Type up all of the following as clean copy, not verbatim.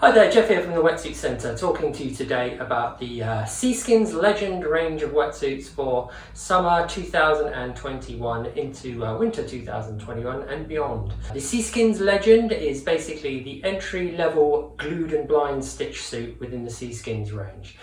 Hi there, Jeff here from the Wetsuit Centre, talking to you today about the Seaskin's Legend range of wetsuits for summer 2021 into winter 2021 and beyond. The Seaskin's Legend is basically the entry-level glued and blind stitch suit within the Seaskin's range.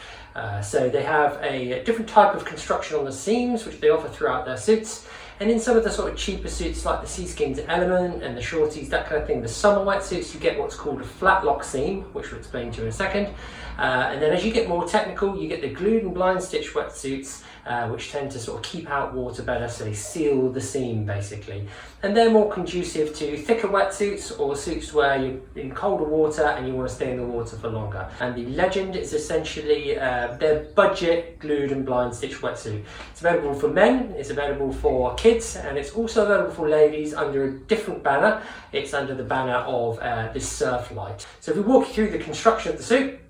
So they have a different type of construction on the seams, which they offer throughout their suits. And in some of the sort of cheaper suits like the Seaskin's Element and the Shorties, that kind of thing, the summer wetsuits, you get what's called a flat lock seam, which we'll explain to you in a second. And then as you get more technical, you get the glued and blind stitch wetsuits, which tend to sort of keep out water better, so they seal the seam basically. And they're more conducive to thicker wetsuits or suits where you're in colder water and you want to stay in the water for longer. And the Legend is essentially their budget glued and blind stitch wetsuit. It's available for men, it's available for kids, and it's also available for ladies under a different banner. It's under the banner of this Surf Light. So if we walk you through the construction of the suit,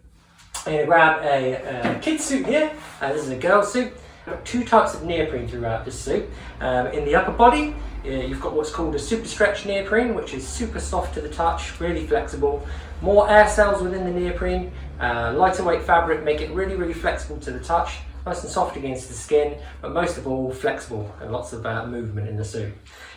I'm going to grab a kid's suit here. This is a girl's suit. We've got two types of neoprene throughout this suit. In the upper body, you've got what's called a super stretch neoprene, which is super soft to the touch, really flexible. More air cells within the neoprene, lighter weight fabric, make it really flexible to the touch, nice and soft against the skin, but most of all flexible and lots of movement in the suit.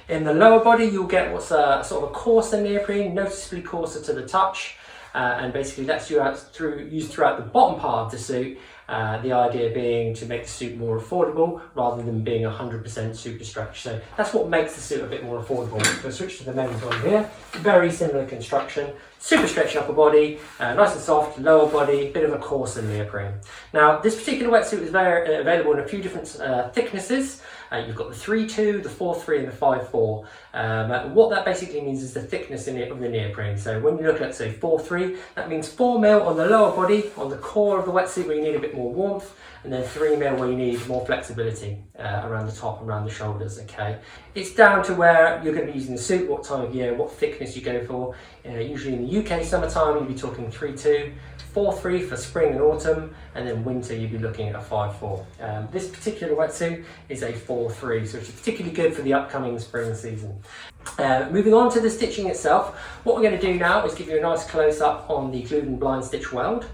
In the lower body, you'll get what's a sort of a coarser neoprene, noticeably coarser to the touch. And basically that's used throughout the bottom part of the suit, the idea being to make the suit more affordable rather than being 100% super stretch. So that's what makes the suit a bit more affordable. So switch to the men's one here, very similar construction, super stretch upper body, nice and soft, lower body, bit of a coarser neoprene. Now this particular wetsuit is available in a few different thicknesses. You've got the 3-2, the 4-3 and the 5-4. What that basically means is the thickness of the neoprene. So when you look at say 4-3, that means 4mm on the lower body, on the core of the wetsuit where you need a bit more warmth, and then 3mm where you need more flexibility around the top and around the shoulders, okay? It's down to where you're going to be using the suit, what time of year, what thickness you go for. Usually in the UK summertime, you'll be talking 3-2, 4-3 for spring and autumn, and then winter you'll be looking at a 5-4. This particular wetsuit is a 4-3, so it's particularly good for the upcoming spring season. Moving on to the stitching itself, what we're going to do now is give you a nice close-up on the glued and blind stitch weld.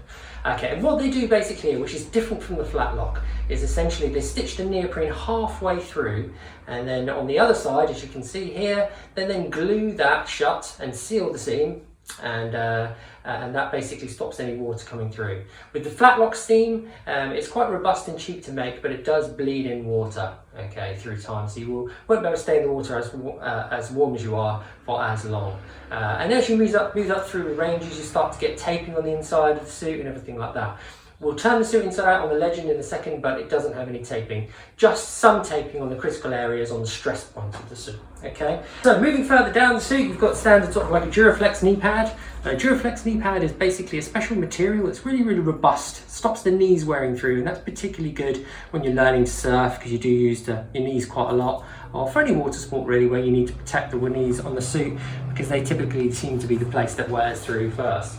Okay, and what they do basically, which is different from the flat lock, is essentially they stitch the neoprene halfway through, and then on the other side, as you can see here, they then glue that shut and seal the seam, and that basically stops any water coming through. With the flat lock seam, it's quite robust and cheap to make, but it does bleed in water, okay, through time, so you won't be able to stay in the water as warm as you are for as long. And as you move up through the ranges, you start to get taping on the inside of the suit and everything like that. We'll turn the suit inside out on the Legend in a second, but it doesn't have any taping. Just some taping on the critical areas on the stress point of the suit, okay? So moving further down the suit, you've got standard sort of like a Duraflex knee pad. A Duraflex knee pad is basically a special material that's really robust, stops the knees wearing through, and that's particularly good when you're learning to surf because you do use your knees quite a lot, or for any water sport really where you need to protect the knees on the suit because they typically seem to be the place that wears through first.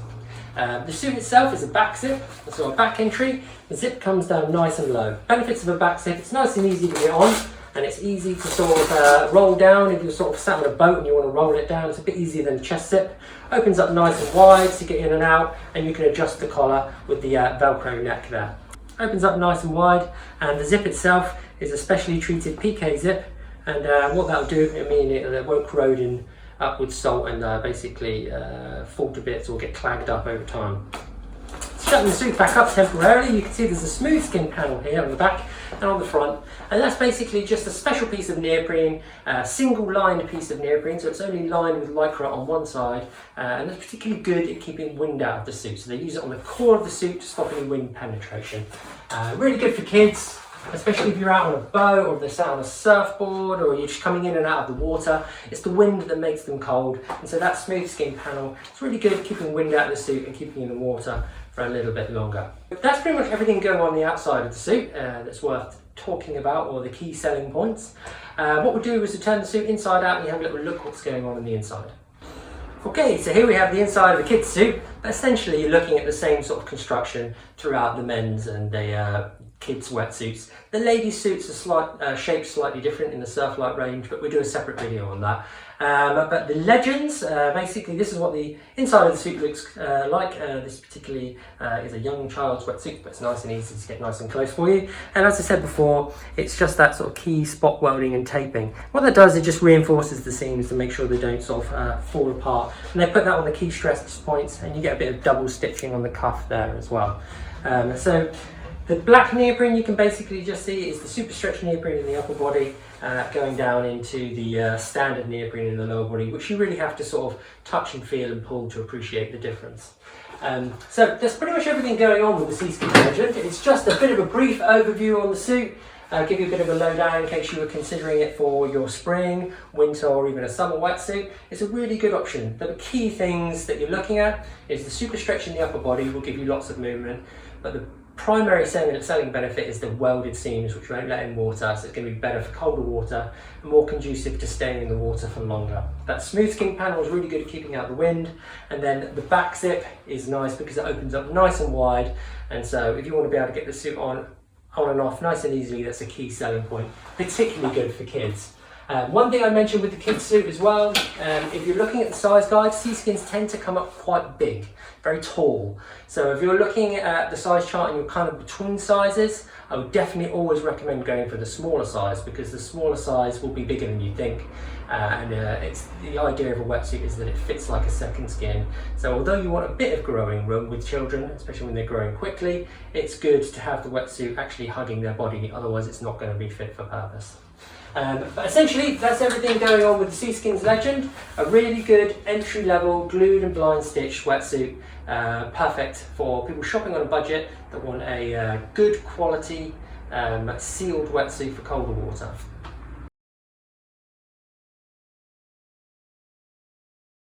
The suit itself is a back zip, so a back entry. The zip comes down nice and low. Benefits of a back zip, it's nice and easy to get on, and it's easy to sort of roll down. If you're sort of sat on a boat and you want to roll it down, it's a bit easier than a chest zip. Opens up nice and wide to get in and out, and you can adjust the collar with the Velcro neck there. Opens up nice and wide, and the zip itself is a specially treated PK zip, and what that'll do, it won't corrode in upwards salt and basically fall to bits or get clagged up over time. Shutting the suit back up temporarily, you can see there's a smooth skin panel here on the back and on the front, and that's basically just a special piece of neoprene, single lined piece of neoprene, so it's only lined with lycra on one side, and it's particularly good at keeping wind out of the suit, so they use it on the core of the suit to stop any wind penetration. Really good for kids, especially if you're out on a boat or if they're sat on a surfboard or you're just coming in and out of the water. It's the wind that makes them cold, and so that smooth skin panel is really good at keeping wind out of the suit and keeping you in the water for a little bit longer. That's pretty much everything going on the outside of the suit that's worth talking about, or the key selling points. What we'll do is to turn the suit inside out and you have a little look what's going on the inside. Okay, so here we have the inside of a kid's suit, but essentially you're looking at the same sort of construction throughout the men's and the kids' wetsuits. The ladies' suits are shaped slightly different in the Surf Light range, but we'll do a separate video on that. But the Legends, basically this is what the inside of the suit looks like. This particularly is a young child's wetsuit, but it's nice and easy to get nice and close for you. And as I said before, it's just that sort of key spot welding and taping. What that does, it just reinforces the seams to make sure they don't sort of fall apart. And they put that on the key stress points, and you get a bit of double stitching on the cuff there as well. So the black neoprene you can basically just see is the super stretch neoprene in the upper body, going down into the standard neoprene in the lower body, which you really have to sort of touch and feel and pull to appreciate the difference. So that's pretty much everything going on with the Seaskin Legend. It's just a bit of a brief overview on the suit, give you a bit of a lowdown in case you were considering it for your spring, winter or even a summer wetsuit. It's a really good option. The key things that you're looking at is the super stretch in the upper body will give you lots of movement, but the primary selling benefit is the welded seams, which won't let in water, so it's going to be better for colder water and more conducive to staying in the water for longer. That smooth skin panel is really good at keeping out the wind, and then the back zip is nice because it opens up nice and wide, and so if you want to be able to get the suit on and off nice and easily, that's a key selling point, particularly good for kids. One thing I mentioned with the kids suit as well, if you're looking at the size guide, seaskins tend to come up quite big, very tall. So if you're looking at the size chart and you're kind of between sizes, I would definitely always recommend going for the smaller size, because the smaller size will be bigger than you think. It's the idea of a wetsuit is that it fits like a second skin. So although you want a bit of growing room with children, especially when they're growing quickly, it's good to have the wetsuit actually hugging their body, otherwise it's not going to be fit for purpose. But essentially, that's everything going on with the Seaskin Legend. A really good entry-level glued and blind stitched wetsuit, perfect for people shopping on a budget that want a good quality sealed wetsuit for colder water.